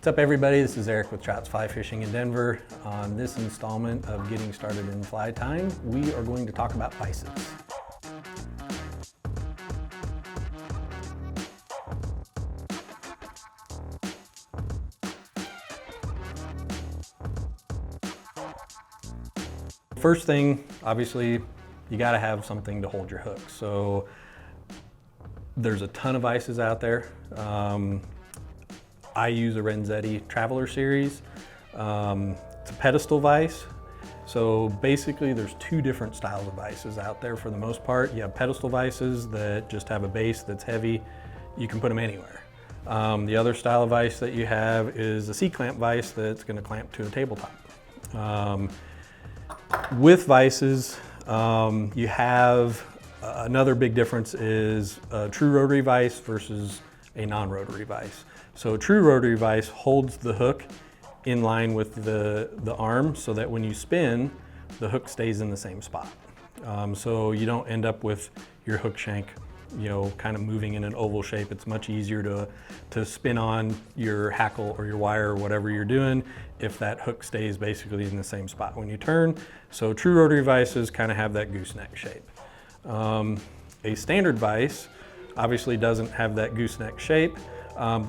What's up everybody, this is Eric with Trouts Fly Fishing in Denver. On this installment of Getting Started in Fly Tying, we are going to talk about vises. First thing, obviously, you gotta have something to hold your hook. So there's a ton of vises out there. I use a Renzetti Traveler series. It's a pedestal vise. So basically there's two different styles of vises out there for the most part. You have pedestal vises that just have a base that's heavy. You can put them anywhere. The other style of vise that you have is a C-clamp vise that's gonna clamp to a tabletop. With vises, you have another big difference is a true rotary vise versus a non-rotary vise. So a true rotary vise holds the hook in line with the arm so that when you spin, the hook stays in the same spot. So you don't end up with your hook shank, kind of moving in an oval shape. It's much easier to spin on your hackle or your wire or whatever you're doing if that hook stays basically in the same spot when you turn. So true rotary vises kind of have that gooseneck shape. A standard vise obviously doesn't have that gooseneck shape.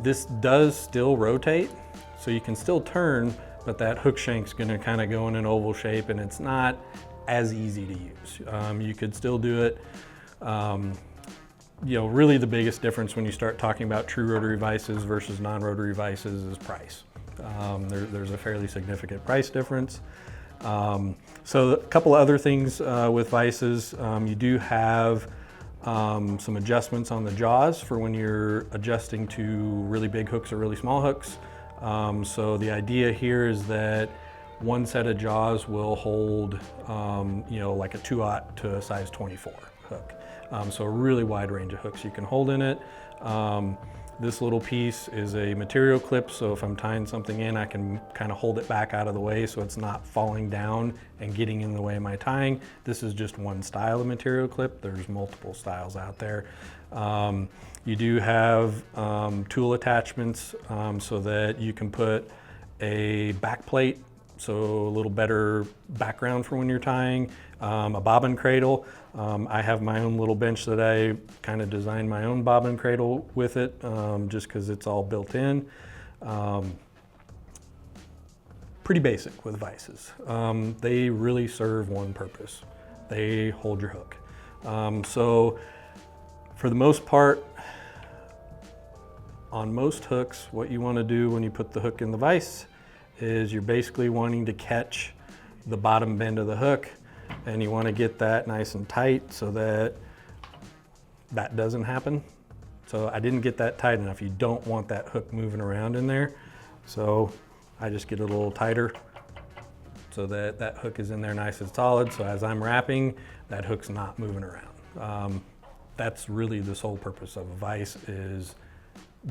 This does still rotate, so you can still turn, but that hook shank's gonna kind of go in an oval shape and it's not as easy to use. You could still do it. Really the biggest difference when you start talking about true rotary vises versus non-rotary vises is price. There's a fairly significant price difference. So a couple other things with vises, you do have some adjustments on the jaws for when you're adjusting to really big hooks or really small hooks. So the idea here is that one set of jaws will hold, like a 2/0 to a size 24 hook. So a really wide range of hooks you can hold in it. This little piece is a material clip, so if I'm tying something in, I can kind of hold it back out of the way so it's not falling down and getting in the way of my tying. This is just one style of material clip. There's multiple styles out there. You do have tool attachments so that you can put a back plate, so a little better background for when you're tying, a bobbin cradle. I have my own little bench that I kind of designed my own bobbin cradle with it, just because it's all built in. Pretty basic with vises. They really serve one purpose. They hold your hook. So for the most part, on most hooks, what you want to do when you put the hook in the vise is you're basically wanting to catch the bottom bend of the hook, and you want to get that nice and tight so that that doesn't happen. So I didn't get that tight enough. You don't want that hook moving around in there. So I just get it a little tighter so that that hook is in there nice and solid. So as I'm wrapping, that hook's not moving around. That's really the sole purpose of a vise, is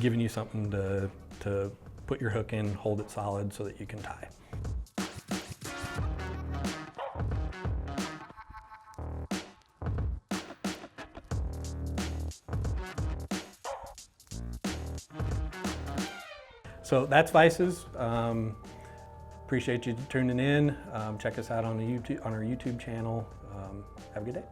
giving you something to put your hook in, hold it solid so that you can tie. So that's vises. Appreciate you tuning in. Check us out on our YouTube channel. Have a good day.